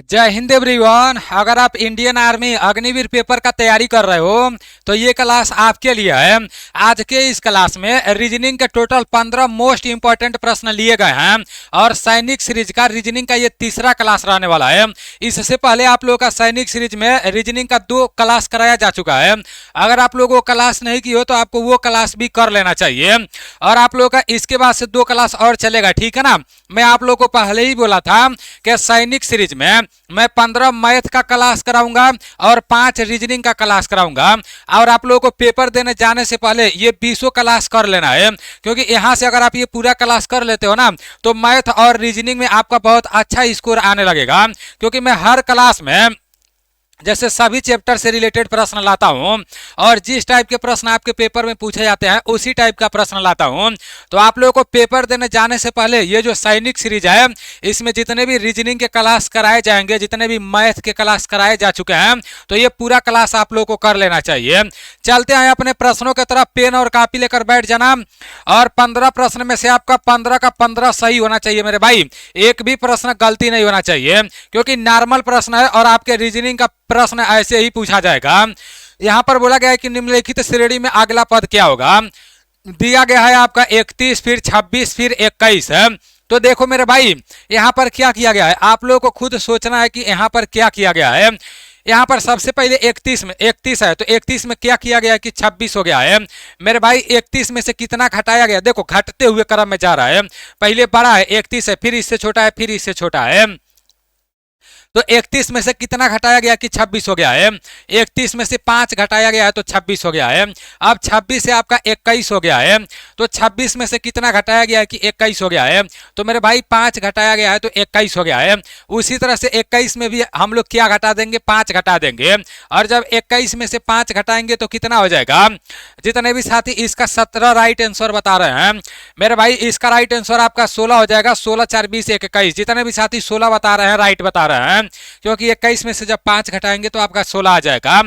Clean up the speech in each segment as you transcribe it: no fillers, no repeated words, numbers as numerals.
जय हिंद एवरीवन। अगर आप इंडियन आर्मी अग्निवीर पेपर का तैयारी कर रहे हो तो ये क्लास आपके लिए है। आज के इस क्लास में रीजनिंग के टोटल 15 मोस्ट इंपॉर्टेंट प्रश्न लिए गए हैं और सैनिक सीरीज का रीजनिंग का ये तीसरा क्लास रहने वाला है। इससे पहले आप लोगों का सैनिक सीरीज में रीजनिंग का 2 क्लास कराया जा चुका है। अगर आप लोगों को क्लास नहीं की हो तो आपको वो क्लास भी कर लेना चाहिए और आप लोगों का इसके बाद से 2 क्लास और चलेगा, ठीक है ना। मैं आप लोगों को पहले ही बोला था कि सैनिक सीरीज में मैं 15 मैथ का क्लास कराऊंगा और 5 रीजनिंग का क्लास कराऊंगा और आप लोगों को पेपर देने जाने से पहले ये 20 क्लास कर लेना है, क्योंकि यहां से अगर आप ये पूरा क्लास कर लेते हो ना तो मैथ और रीजनिंग में आपका बहुत अच्छा स्कोर आने लगेगा। क्योंकि मैं हर क्लास में जैसे सभी चैप्टर से रिलेटेड प्रश्न लाता हूं और जिस टाइप के प्रश्न आपके पेपर में पूछे जाते हैं उसी टाइप का प्रश्न लाता हूं। तो आप लोगों को पेपर देने जाने से पहले ये जो सैनिक सीरीज है इसमें जितने भी रीजनिंग के क्लास कराए जाएंगे, जितने भी मैथ के क्लास कराए जा चुके हैं, तो ये पूरा क्लास आप लोगों को कर लेना चाहिए। चलते हैं अपने प्रश्नों की तरफ। पेन और कॉपी लेकर बैठ जाना और 15 प्रश्न में से आपका 15 का 15 सही होना चाहिए मेरे भाई। एक भी प्रश्न गलती नहीं होना चाहिए, क्योंकि नॉर्मल प्रश्न है और आपके रीजनिंग का प्रश्न ऐसे ही पूछा जाएगा। यहां पर बोला गया है कि निम्नलिखित श्रेणी में अगला पद क्या होगा। दिया गया है आपका 31, फिर 26, फिर 21 है। तो देखो मेरे भाई यहां पर क्या किया गया है, आप लोगों को खुद सोचना है कि यहां पर क्या किया गया है। यहां पर सबसे पहले 31 है तो 31 में क्या किया गया है कि 26 हो गया है मेरे भाई। 31 में से कितना घटाया गया, देखो घटते हुए क्रम में जा रहा है। पहले बड़ा है 31 है, फिर इससे छोटा है, फिर इससे छोटा है। तो 31 में से कितना घटाया गया कि 26 हो गया है। 31 में से 5 घटाया गया है तो 26 हो गया है। अब 26 से आपका 21 हो गया है, तो 26 में से कितना घटाया गया है कि 21 हो गया है। तो मेरे भाई 5 घटाया गया है तो 21 हो गया है। उसी तरह से 21 में भी हम लोग क्या घटा देंगे, 5 घटा देंगे। और जब 21 में से 5 घटाएंगे तो कितना हो जाएगा। जितने भी साथी इसका 17 राइट आंसर बता रहे हैं मेरे भाई, इसका राइट आंसर आपका 16 हो जाएगा। 16 4 20 21। जितने भी साथी 16 बता रहे हैं, राइट बता रहे हैं, क्योंकि 21 में से जब 5 घटाएंगे तो आपका 16 आ जाएगा।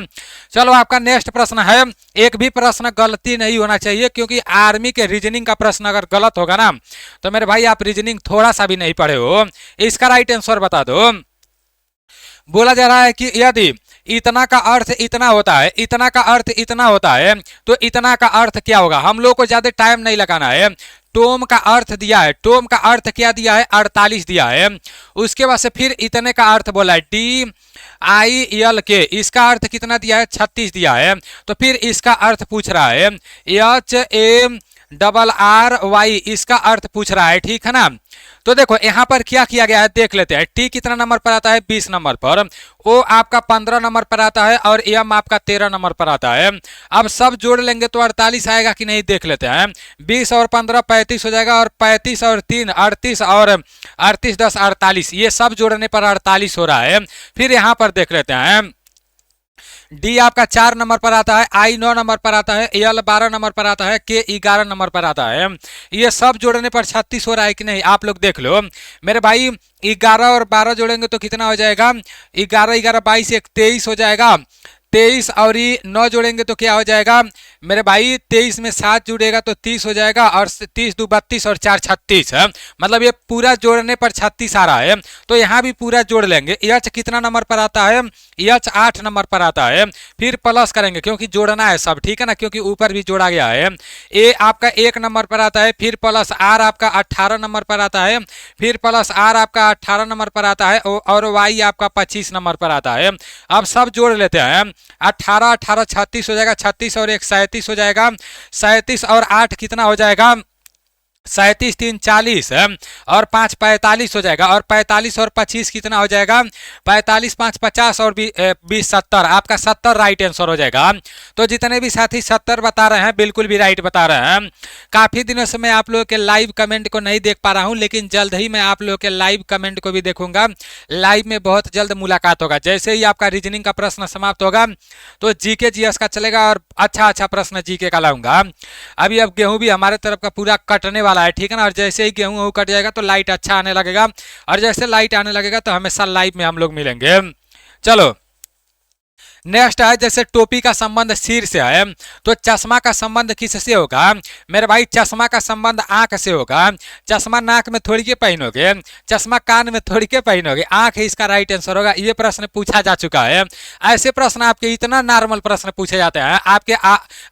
चलो आपका नेक्स्ट प्रश्न है। एक भी प्रश्न गलती नहीं होना चाहिए, क्योंकि आर्मी के रीजनिंग का प्रश्न अगर गलत होगा ना तो मेरे भाई आप रीजनिंग थोड़ा सा भी नहीं पढ़े हो। इसका राइट आंसर बता दो। बोला जा रहा है कि यदि इतना का अर्थ इतना होता है, इतना का अर्थ इतना होता है, तो इतना का अर्थ क्या होगा। हम लोग को ज्यादा टाइम नहीं लगाना है। टोम का अर्थ दिया है, टोम का अर्थ क्या दिया है, 48 दिया है। उसके बाद से फिर इतने का अर्थ बोला है DILK, इसका अर्थ कितना दिया है, 36 दिया है। तो फिर इसका अर्थ पूछ रहा है HARRY, इसका अर्थ पूछ रहा है, ठीक है ना। तो देखो यहां पर क्या किया गया है देख लेते हैं। टी कितना नंबर पर आता है, 20 नंबर पर। ओ आपका 15 नंबर पर आता है और एम आपका 13 नंबर पर आता है। अब सब जोड़ लेंगे तो 48 आएगा कि नहीं देख लेते हैं। 20 और 15 35 हो जाएगा, और 35 और 3 38, और 38 10 48, ये सब जोड़ने पर 48 हो रहा है। फिर यहां पर देख लेते हैं। डी आपका 4 नंबर पर आता है, आई 9 नंबर पर आता है, एल 12 नंबर पर आता है, के 11 नंबर पर आता है। ये सब जोड़ने पर 36 हो रहा है कि नहीं आप लोग देख लो मेरे भाई। 11 और 12 जोड़ेंगे तो कितना हो जाएगा, 11 11 22 1 23 हो जाएगा। 23 और 9 जोड़ेंगे तो क्या हो जाएगा मेरे भाई, 23 में 7 जुड़ेगा तो 30 हो जाएगा, और 30 2 32 और 4 36 है। मतलब ये पूरा जोड़ने पर 36 आ रहा है। तो यहाँ भी पूरा जोड़ लेंगे। एच कितना नंबर पर आता है, एच 8 नंबर पर आता है। फिर प्लस करेंगे क्योंकि जोड़ना है सब, ठीक है ना, क्योंकि ऊपर भी जोड़ा गया है। ए आपका 1 नंबर पर आता है, फिर प्लस आर आपका 18 नंबर पर आता है, फिर प्लस आर आपका 18 नंबर पर आता है, और वाई आपका 25 नंबर पर आता है। अब सब जोड़ लेते हैं। 18 18 36 हो जाएगा, 36 और 1 37 हो जाएगा, 37 और 8 कितना हो जाएगा, 37 3 40 है, और 5 45 हो जाएगा, और 45 और 25 कितना हो जाएगा, 45 5 50 और 20 70, आपका 70 राइट आंसर हो जाएगा। तो जितने भी साथी 70 बता रहे हैं बिल्कुल भी राइट बता रहे हैं। काफी दिनों से मैं आप लोगों के लाइव कमेंट को नहीं देख पा रहा हूं, लेकिन जल्द ही मैं आप लोगों के लाइव कमेंट को भी देखूंगा। लाइव में बहुत जल्द मुलाकात होगा। जैसे ही आपका रीजनिंग का प्रश्न समाप्त होगा तो जीके जीएस का चलेगा, और अच्छा अच्छा प्रश्न जीके का लाऊंगा। अभी अब गेहूं भी हमारे तरफ का पूरा कटने वाला है, ठीक है ना। और जैसे ही गेहूं कट जाएगा तो लाइट अच्छा आने लगेगा, और जैसे लाइट आने लगेगा तो हमेशा लाइव में हम लोग मिलेंगे। चलो नेक्स्ट है जैसे टोपी का संबंध सिर से है, तो चश्मा का संबंध किससे होगा मेरे भाई? चश्मा का संबंध आंख से होगा। चश्मा नाक में थोड़ी के पहनोगे, चश्मा कान में थोड़ी के पहनोगे, आंख ही इसका राइट आंसर होगा। ये प्रश्न पूछा जा चुका है। ऐसे प्रश्न आपके इतना नॉर्मल प्रश्न पूछे जाते हैं आपके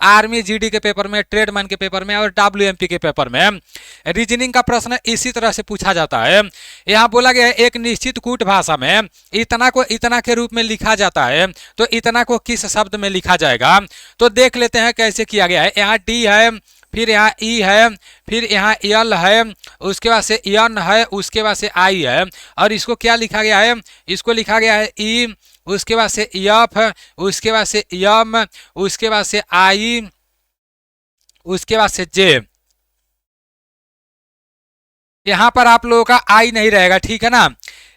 आर्मी जीडी के पेपर में, ट्रेडमैन के पेपर में और डब्ल्यूएमपी के पेपर में। रीजनिंग का प्रश्न इसी तरह से पूछा जाता है। यहाँ बोला गया है एक निश्चित कूट भाषा में इतना को इतना के रूप में लिखा जाता है, तो इतना को किस शब्द में लिखा जाएगा? तो देख लेते हैं कैसे किया गया है। यहाँ डी है, फिर यहाँ ई है, फिर यहाँ यल है, उसके बाद से यन है, उसके बाद से आई है, और इसको क्या लिखा गया है? इसको लिखा गया है ई, उसके बाद से यफ, उसके बाद से यम, उसके बाद से आई, उसके बाद से जे। यहां पर आप लोगों का आई नहीं रहेगा, ठीक है ना?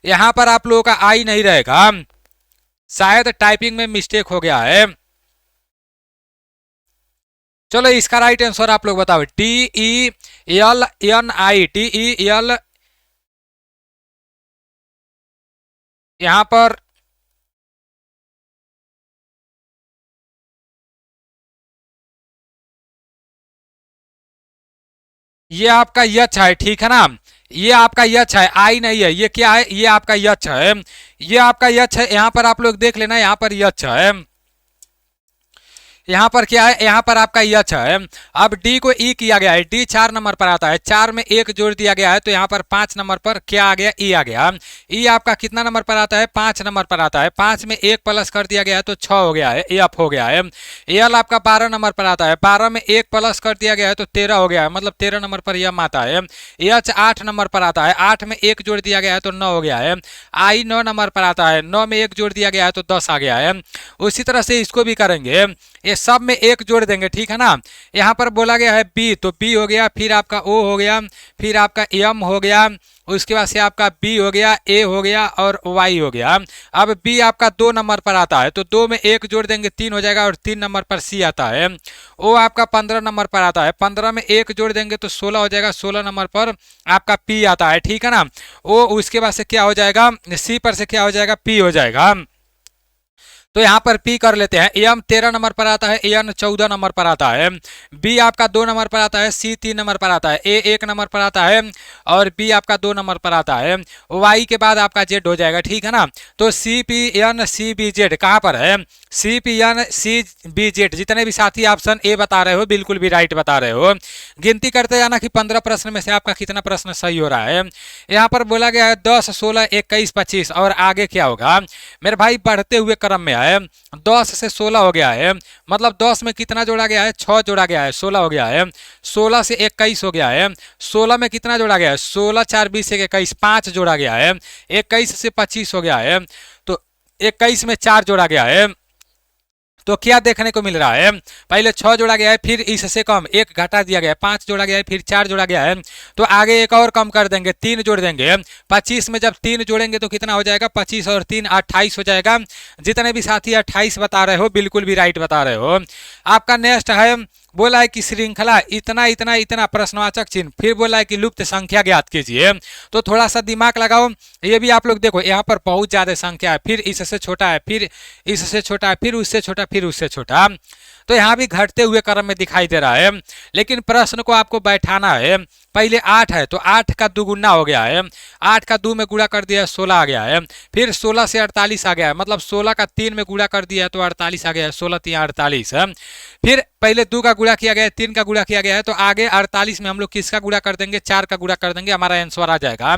यहां पर आप लोगों का आई नहीं रहेगा, शायद टाइपिंग में मिस्टेक हो गया है। चलो इसका राइट आंसर आप लोग बताओ। DELNI, DEL, यहां पर ये आपका यच है, ठीक है ना? ये आपका यच है, आई नहीं है। ये क्या है? ये आपका यच है, ये आपका यच है। यहां पर आप लोग देख लेना, यहां पर यच है, यहाँ पर क्या है? यहाँ पर आपका यच है। अब डी को ई किया गया है, डी 4 नंबर पर आता है, 4 में 1 जोड़ दिया गया है, तो यहाँ पर 5 नंबर पर क्या आ गया? ई आ गया। ई आपका कितना नंबर पर आता है? 5 नंबर पर आता है। 5 में 1 प्लस कर दिया गया है तो 6 हो गया है, एफ हो गया है। एल आपका 12 नंबर पर आता है, 12 में 1 प्लस कर दिया गया है तो 13 हो गया है, मतलब 13 नंबर पर यम आता है। एच 8 नंबर पर आता है, 8 में 1 जोड़ दिया गया है तो 9 हो गया है। आई 9 नंबर पर आता है, 9 में 1 जोड़ दिया गया है तो 10 आ गया है। उसी तरह से इसको भी करेंगे, ये सब में 1 जोड़ देंगे, ठीक है ना? यहाँ पर बोला गया है बी, तो बी हो गया, फिर आपका ओ हो गया, फिर आपका एम हो गया, उसके बाद से आपका बी हो गया, ए हो गया और वाई हो गया। अब बी आपका 2 नंबर पर आता है, तो 2 में 1 जोड़ देंगे 3 हो जाएगा, और 3 नंबर पर सी आता है। ओ आपका 15 नंबर पर आता है, 15 में 1 जोड़ देंगे तो 16 हो जाएगा, 16 नंबर पर आपका पी आता है, ठीक है ना? ओ उसके बाद से क्या हो जाएगा? सी पर से क्या हो जाएगा? पी हो जाएगा। तो यहाँ पर पी कर लेते हैं। एम 13 नंबर पर आता है, एन 14 नंबर पर आता है, बी आपका 2 नंबर पर आता है, सी 3 नंबर पर आता है, ए 1 नंबर पर आता है, और बी आपका 2 नंबर पर आता है। वाई के बाद आपका जेड हो जाएगा, ठीक है ना? तो C P N C B Z कहाँ पर है? C P N C B Z. जितने भी साथी ऑप्शन ए बता रहे हो बिल्कुल भी राइट बता रहे हो। गिनती करते जाना कि 15 प्रश्न में से आपका कितना प्रश्न सही हो रहा है। यहाँ पर बोला गया है 10, 16, 21, 25, और आगे क्या होगा मेरे भाई? बढ़ते हुए क्रम में है। 10 से 16 हो गया है, मतलब 10 में कितना जोड़ा गया है? 6 जोड़ा गया है, 16 हो गया है। 16 से 21 हो गया है, 16 में कितना जोड़ा गया है? 16 4 20 21, 5 जोड़ा गया है। 21 से 25 हो गया है, तो 21 में 4 जोड़ा गया है। तो क्या देखने को मिल रहा है? पहले 6 जोड़ा गया है, फिर इससे कम 1 घटा दिया गया है, 5 जोड़ा गया है, फिर 4 जोड़ा गया है, तो आगे एक और कम कर देंगे, 3 जोड़ देंगे। 25 में जब 3 जोड़ेंगे तो कितना हो जाएगा? 25 और 3 28 हो जाएगा। जितने भी साथी 28 बता रहे हो बिल्कुल भी राइट बता रहे हो। आपका नेक्स्ट है, बोला है कि श्रृंखला इतना इतना इतना प्रश्नवाचक चिन्ह, फिर बोला है कि लुप्त संख्या ज्ञात कीजिए। तो थोड़ा सा दिमाग लगाओ, ये भी आप लोग देखो, यहाँ पर बहुत ज्यादा संख्या है, फिर इससे छोटा है, फिर इससे छोटा है, फिर उससे छोटा, फिर उससे छोटा, तो यहाँ भी घटते हुए क्रम में दिखाई दे रहा है। लेकिन प्रश्न को आपको बैठाना है। पहले 8 है तो 8 का दुगुना हो गया है, 8 का 2 में गुणा कर दिया 16 आ गया है, फिर 16 से 48 आ गया है, मतलब 16 का 3 में गुणा कर दिया तो 48 आ गया है, 16 3 48 है। फिर पहले 2 का गुणा किया गया है, 3 का गुणा किया गया है, तो आगे 48 में हम लोग किसका गुणा कर देंगे? 4 का गुणा कर देंगे, हमारा आंसर आ जाएगा।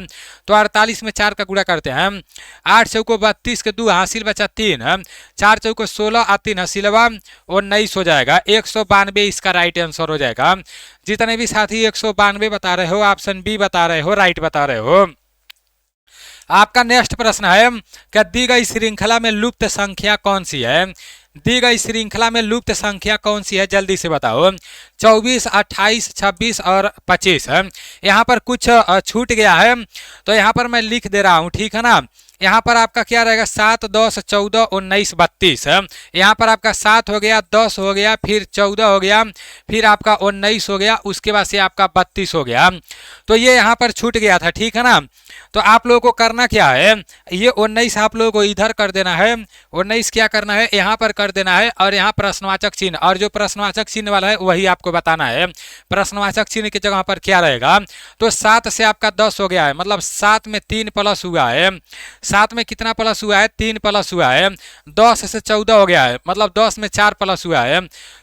तो 48 में 4 का गुणा करते हैं, 8 चौको 32 के 2 हासिल बचा 3, 4 चौको 16 और 3 हासिलवा 19 हो जाएगा। 192 इसका राइट आंसर हो जाएगा। जितने भी साथी 192 बता रहे हो, ऑप्शन बी बता रहे हो, राइट बता रहे हो। आपका नेक्स्ट प्रश्न है, क्या दी गई श्रृंखला में लुप्त संख्या कौन सी है? दी गई श्रृंखला में लुप्त संख्या कौन सी है? जल्दी से बताओ। 24, 28, 26 और 25 है। यहाँ पर कुछ छूट गया है, तो यहाँ पर मैं लिख दे रहा हूँ, ठीक है ना? यहाँ पर आपका क्या रहेगा 7, 10, 14, 19, 32 है। यहाँ पर आपका 7 हो गया, 10 हो गया, फिर 14 हो गया, फिर आपका 19 हो गया, उसके बाद से आपका 32 हो गया। तो ये यहाँ पर छूट गया था, ठीक है ना। तो आप लोगों को करना क्या है, ये 19 आप लोगों को इधर कर देना है, 19 क्या करना है यहाँ पर कर देना है, और यहाँ प्रश्नवाचक चिन्ह, और जो प्रश्नवाचक चिन्ह वाला है वही आपको बताना है। प्रश्नवाचक चिन्ह की जगह पर क्या रहेगा, तो 7 से आपका 10 हो गया है, मतलब 7 में 3 प्लस हुआ है। 7 में कितना प्लस हुआ है, 3 प्लस हुआ है। 10 से 14 हो गया है, मतलब 10 में 4 प्लस हुआ है।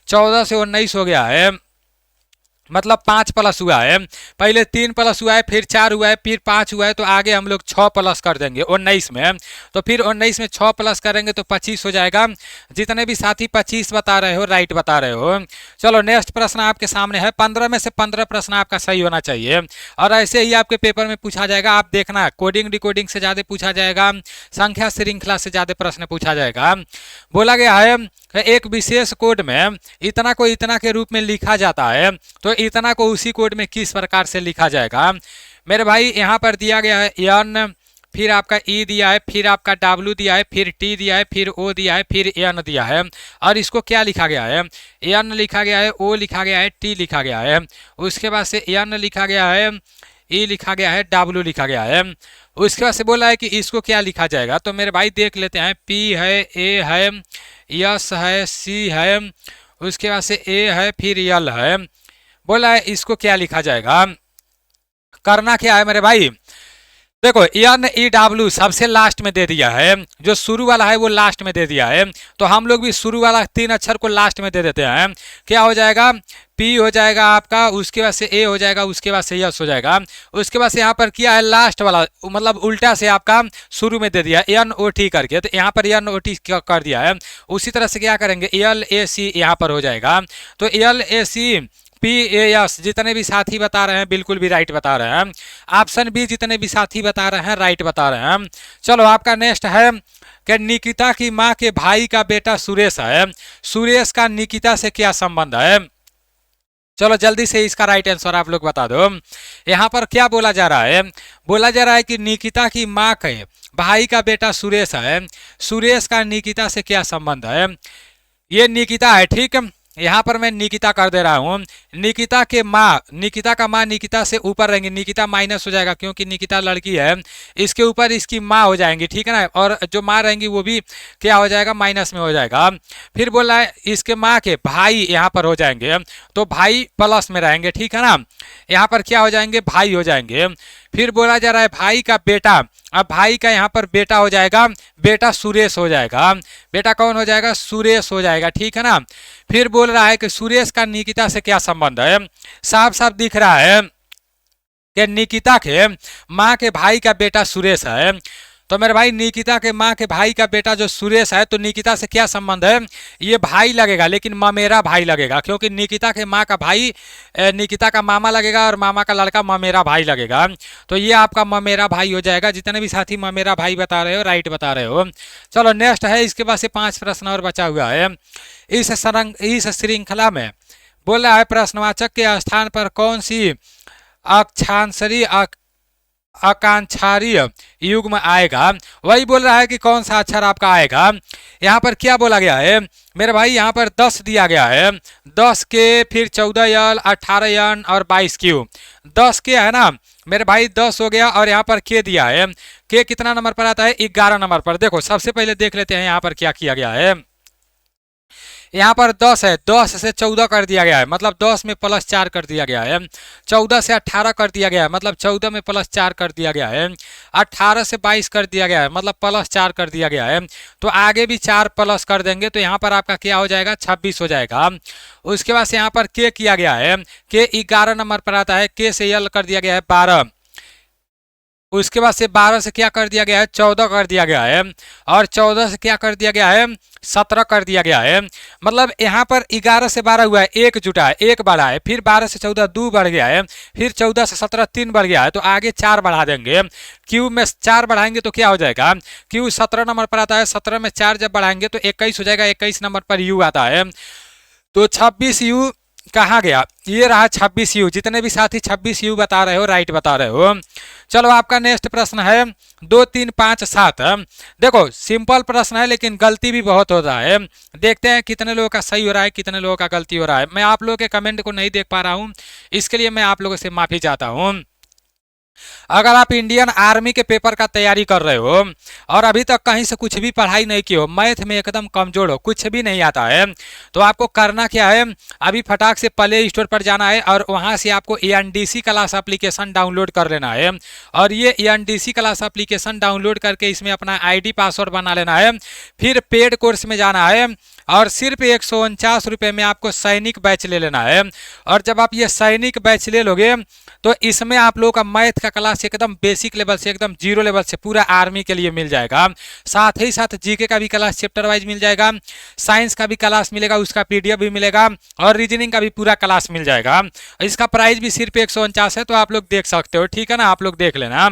14 से 19 हो गया है, मतलब 5 प्लस हुआ है। पहले 3 प्लस हुआ है, फिर 4 हुआ है, फिर 5 हुआ है, तो आगे हम लोग 6 प्लस कर देंगे 19 में। तो फिर 19 में 6 प्लस करेंगे तो 25 हो जाएगा। जितने भी साथी 25 बता रहे हो, राइट बता रहे हो। चलो नेक्स्ट प्रश्न आपके सामने है। 15 में से 15 प्रश्न आपका सही होना चाहिए, और ऐसे ही आपके पेपर में पूछा जाएगा। आप देखना, कोडिंग डिकोडिंग से ज़्यादा पूछा जाएगा, संख्या श्रृंखला से ज़्यादा प्रश्न पूछा जाएगा। बोला गया है एक विशेष कोड में इतना को इतना के रूप में लिखा जाता है, तो इतना को उसी कोड में किस प्रकार से लिखा जाएगा। मेरे भाई यहाँ पर दिया गया है एन, फिर आपका ई दिया है, फिर आपका डब्ल्यू दिया है, फिर टी दिया है, फिर ओ दिया है, फिर एन दिया है। और इसको क्या लिखा गया है, एन लिखा गया है, ओ लिखा गया है, टी लिखा गया है, उसके बाद से एन लिखा गया है, ई लिखा गया है, डब्ल्यू लिखा गया है। उसके बाद से बोला है कि इसको क्या लिखा जाएगा। तो मेरे भाई देख लेते हैं, पी है, ए है, यस है, सी है, उसके बाद से ए है, फिर यल है। बोला है इसको क्या लिखा जाएगा। करना क्या है मेरे भाई, देखो एन ई डब्ल्यू सबसे लास्ट में दे दिया है, जो शुरू वाला है वो लास्ट में दे दिया है, तो हम लोग भी शुरू वाला 3 अक्षर को लास्ट में दे देते हैं। क्या हो जाएगा, पी हो जाएगा आपका, उसके बाद से ए हो जाएगा, उसके बाद से यस हो जाएगा। उसके बाद से यहाँ पर किया है लास्ट वाला, मतलब उल्टा से आपका शुरू में दे दिया एन ओ टी करके, तो यहाँ पर एन ओ टी कर दिया है। उसी तरह से क्या करेंगे, एल ए सी यहाँ पर हो जाएगा। तो L A C P A S जितने भी साथी बता रहे हैं बिल्कुल भी राइट बता रहे हैं। ऑप्शन बी जितने भी साथी बता रहे हैं राइट बता रहे हैं। चलो आपका नेक्स्ट है कि निकिता की माँ के भाई का बेटा सुरेश है, सुरेश का निकिता से क्या संबंध है। चलो जल्दी से इसका राइट आंसर आप लोग बता दो। यहाँ पर क्या बोला जा रहा है, बोला जा रहा है कि निकिता की माँ के भाई का बेटा सुरेश है, सुरेश का निकिता से क्या संबंध है। ये निकिता है, ठीक है, यहाँ पर मैं निकिता कर दे रहा हूँ। निकिता के माँ, निकिता का माँ निकिता से ऊपर रहेंगे, निकिता माइनस हो जाएगा क्योंकि निकिता लड़की है, इसके ऊपर इसकी माँ हो जाएंगी, ठीक है ना, और जो माँ रहेंगी वो भी क्या हो जाएगा, माइनस में हो जाएगा। फिर बोला है इसके माँ के भाई यहाँ पर हो जाएंगे, तो भाई प्लस में रहेंगे, ठीक है ना, यहाँ पर क्या हो जाएंगे, भाई हो जाएंगे। फिर बोला जा रहा है भाई का बेटा, अब भाई का यहाँ पर बेटा हो जाएगा, बेटा सुरेश हो जाएगा, बेटा कौन हो जाएगा, सुरेश हो जाएगा, ठीक है ना। फिर बोल रहा है कि सुरेश का निकिता से क्या संबंध है। साफ साफ दिख रहा है कि निकिता के माँ के भाई का बेटा सुरेश है, तो मेरे भाई निकिता के माँ के भाई का बेटा जो सुरेश है, तो निकिता से क्या संबंध है, ये भाई लगेगा लेकिन ममेरा भाई लगेगा, क्योंकि निकिता के माँ का भाई निकिता का मामा लगेगा और मामा का लड़का ममेरा भाई लगेगा, तो ये आपका ममेरा भाई हो जाएगा। जितने भी साथी ममेरा भाई बता रहे हो राइट बता रहे हो। चलो नेक्स्ट है, इसके बाद से 5 प्रश्न और बचा हुआ है। इस श्रृंखला में बोला है प्रश्नवाचक के स्थान पर कौन सी अक्षांशरी आकांक्षारीय युग्म आएगा। वही बोल रहा है कि कौन सा अक्षर आपका आएगा। यहाँ पर क्या बोला गया है मेरे भाई, यहाँ पर 10 दिया गया है, 10 के, फिर 14 यल, 18 यन और 22 क्यू। 10 के है ना मेरे भाई, 10 हो गया, और यहाँ पर के दिया है, के कितना नंबर पर आता है, 11 नंबर पर। देखो सबसे पहले देख लेते हैं यहाँ पर क्या किया गया है। यहाँ पर 10 है, 10 से 14 कर दिया गया है, मतलब 10 में प्लस 4 कर दिया गया है। 14 से 18 कर दिया गया है, मतलब 14 में प्लस 4 कर दिया गया है। 18 से 22 कर दिया गया है, मतलब प्लस 4 कर दिया गया है। तो आगे भी 4 प्लस कर देंगे, तो यहाँ पर आपका क्या हो जाएगा, 26 हो जाएगा। उसके बाद से यहाँ पर के किया गया है, के 11 नंबर पर आता है, के से यल कर दिया गया है 12। उसके बाद से 12 से क्या कर दिया गया है, 14 कर दिया गया है, और 14 से क्या कर दिया गया है, 17 कर दिया गया है। मतलब यहाँ पर 11 से 12 हुआ है, 1 जुटा है, 1 बढ़ा है, फिर 12 से 14 2 बढ़ गया है, फिर 14 से 17 3 बढ़ गया है, तो आगे 4 बढ़ा देंगे। क्यू में 4 बढ़ाएंगे तो क्या हो जाएगा, क्यू 17 नंबर पर आता है, 17 में 4 जब बढ़ाएंगे तो 21 हो जाएगा, 21 नंबर पर यू आता है, तो 26 यू कहाँ गया, ये रहा 26U। जितने भी साथी 26U बता रहे हो, राइट बता रहे हो। चलो आपका नेक्स्ट प्रश्न है 2 3 5 7। देखो सिंपल प्रश्न है लेकिन गलती भी बहुत होता है। देखते हैं कितने लोगों का सही हो रहा है, कितने लोगों का गलती हो रहा है। मैं आप लोगों के कमेंट को नहीं देख पा रहा हूँ, इसके लिए मैं आप लोगों से माफी चाहता हूँ। अगर आप इंडियन आर्मी के पेपर का तैयारी कर रहे हो और अभी तक कहीं से कुछ भी पढ़ाई नहीं की हो, मैथ में एकदम कमजोर हो, कुछ भी नहीं आता है, तो आपको करना क्या है, अभी फटाक से प्ले स्टोर पर जाना है और वहां से आपको ENDC क्लास एप्लीकेशन डाउनलोड कर लेना है। और ये ENDC क्लास एप्लीकेशन डाउनलोड करके इसमें अपना ID पासवर्ड बना लेना है। फिर पेड कोर्स में जाना है और सिर्फ 149 रुपये में आपको सैनिक बैच ले लेना है। और जब आप ये सैनिक बैच ले लोगे तो इसमें आप लोगों का मैथ का क्लास एकदम बेसिक लेवल से, एकदम जीरो लेवल से पूरा आर्मी के लिए मिल जाएगा। साथ ही साथ जीके का भी क्लास चैप्टर वाइज मिल जाएगा, साइंस का भी क्लास मिलेगा, उसका PDF भी मिलेगा और रीजनिंग का भी पूरा क्लास मिल जाएगा। इसका प्राइस भी सिर्फ 149 है, तो आप लोग देख सकते हो, ठीक है ना, आप लोग देख लेना।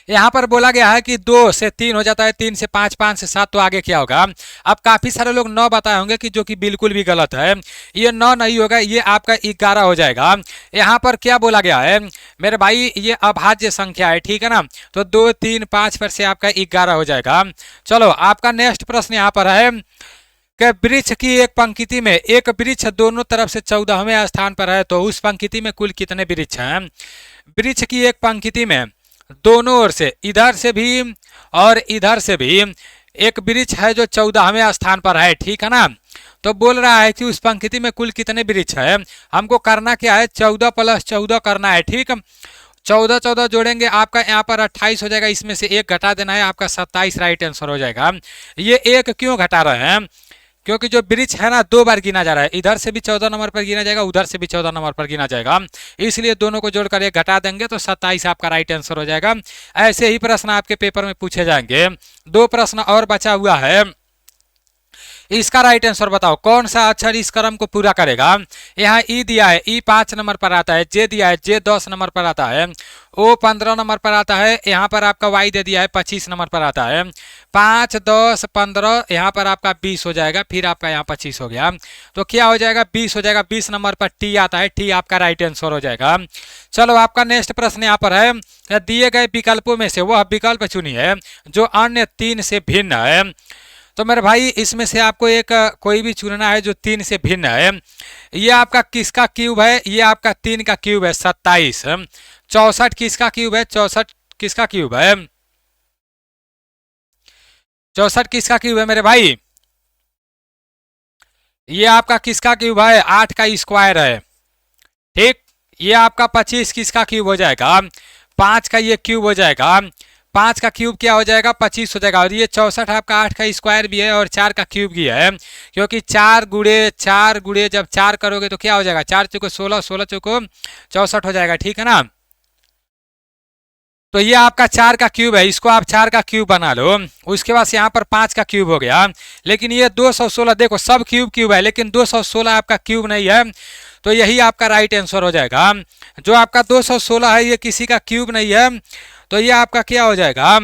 यहाँ पर बोला गया है कि 2 से 3 हो जाता है, 3 से 5, 5 से 7, तो आगे क्या होगा। अब काफी सारे लोग 9 बताए होंगे कि जो कि बिल्कुल भी गलत है। ये 9 नहीं होगा, ये आपका 11 हो जाएगा। यहाँ पर क्या बोला गया है मेरे भाई, ये अभाज्य संख्या है, ठीक है ना, तो 2 3 5 पर से आपका 11 हो जाएगा। चलो आपका नेक्स्ट प्रश्न यहाँ पर है कि वृक्ष की एक पंक्ति में एक वृक्ष दोनों तरफ से 14वें स्थान पर है, तो उस पंक्ति में कुल कितने वृक्ष हैं। वृक्ष की एक पंक्ति में दोनों ओर से, इधर से भी और इधर से भी एक वृक्ष है जो 14वें स्थान पर है, ठीक है ना। तो बोल रहा है कि उस पंक्ति में कुल कितने वृक्ष है। हमको करना क्या है, 14 + 14 करना है, ठीक। 14 14 जोड़ेंगे, आपका यहाँ पर 28 हो जाएगा, इसमें से 1 घटा देना है, आपका 27 राइट आंसर हो जाएगा। ये 1 क्यों घटा रहे हैं, क्योंकि जो वृक्ष है ना 2 बार गिना जा रहा है, इधर से भी 14 नंबर पर गिना जाएगा, उधर से भी 14 नंबर पर गिना जाएगा, इसलिए दोनों को जोड़कर 1 घटा देंगे तो 27 आपका राइट आंसर हो जाएगा। ऐसे ही प्रश्न आपके पेपर में पूछे जाएंगे। 2 प्रश्न और बचा हुआ है, इसका राइट आंसर बताओ, कौन सा अक्षर इस क्रम को पूरा करेगा। यहाँ ई दिया है, ई 5 नंबर पर आता है, जे दिया है, जे 10 नंबर पर आता है, ओ 15 नंबर पर आता है, यहाँ पर आपका वाई दे दिया है 25 नंबर पर आता है। 5 10 15 यहाँ पर आपका 20 हो जाएगा, फिर आपका यहाँ 25 हो गया, तो क्या हो जाएगा 20 हो जाएगा। 20 नंबर पर टी आता है, टी आपका राइट आंसर हो जाएगा। चलो आपका नेक्स्ट प्रश्न यहाँ पर है, दिए गए विकल्पों में से वह विकल्प चुनिए जो अन्य 3 से भिन्न है। तो मेरे भाई इसमें से आपको एक कोई भी चुनना है जो 3 से भिन्न है। ये आपका किसका क्यूब है, ये आपका 3 का क्यूब है 27। 64 किसका क्यूब है, 64 किसका क्यूब है, 64 किसका क्यूब है मेरे भाई, ये आपका किसका क्यूब है, 8 का स्क्वायर है, ठीक। ये आपका 25 किसका क्यूब हो जाएगा, 5 का ये क्यूब हो जाएगा, 5 का क्यूब क्या हो जाएगा 25 हो जाएगा। और ये 64 आपका 8 का स्क्वायर भी है और 4 का क्यूब भी है, क्योंकि 4 गुड़े जब 4 करोगे तो क्या हो जाएगा, 4 चौको 16, 16 चौको 64 हो जाएगा, ठीक है ना। तो ये आपका 4 का क्यूब है, इसको आप 4 का क्यूब बना लो। उसके बाद यहाँ पर 5 का क्यूब हो गया, लेकिन ये 216, देखो सब क्यूब क्यूब है लेकिन 216 आपका क्यूब नहीं है, तो यही आपका राइट आंसर हो जाएगा। जो आपका 216 है ये किसी का क्यूब नहीं है, तो ये आपका क्या हो जाएगा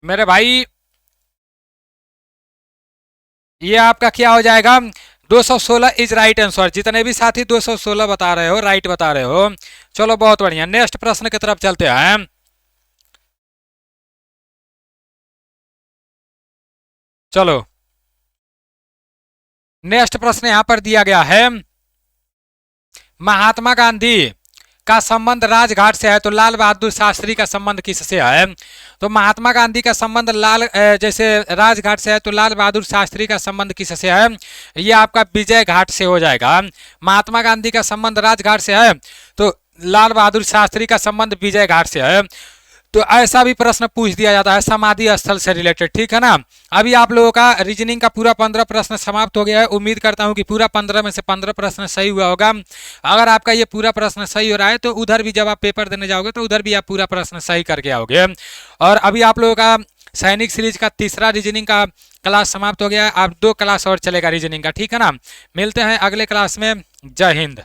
मेरे भाई, ये आपका क्या हो जाएगा 216 इज राइट आंसर। जितने भी साथी 216 बता रहे हो, राइट बता रहे हो। चलो बहुत बढ़िया, नेक्स्ट प्रश्न की तरफ चलते हैं। चलो नेक्स्ट प्रश्न यहां पर दिया गया है, महात्मा गांधी का संबंध राजघाट से है, तो लाल बहादुर शास्त्री का संबंध किससे है। तो महात्मा गांधी का संबंध जैसे राजघाट से है, तो लाल बहादुर शास्त्री का संबंध किससे है, ये आपका विजय घाट से हो जाएगा। महात्मा गांधी का संबंध राजघाट से है, तो लाल बहादुर शास्त्री का संबंध विजय घाट से है। तो ऐसा भी प्रश्न पूछ दिया जाता है समाधि स्थल से रिलेटेड, ठीक है ना। अभी आप लोगों का रीजनिंग का पूरा 15 प्रश्न समाप्त हो गया है। उम्मीद करता हूं कि पूरा 15 में से 15 प्रश्न सही हुआ होगा। अगर आपका ये पूरा प्रश्न सही हो रहा है तो उधर भी जब आप पेपर देने जाओगे तो उधर भी आप पूरा प्रश्न सही करके आओगे। और अभी आप लोगों का सैनिक सीरीज का तीसरा रीजनिंग का क्लास समाप्त हो गया है। अब 2 क्लास और चलेगा रीजनिंग का, ठीक है ना। मिलते हैं अगले क्लास में। जय हिंद।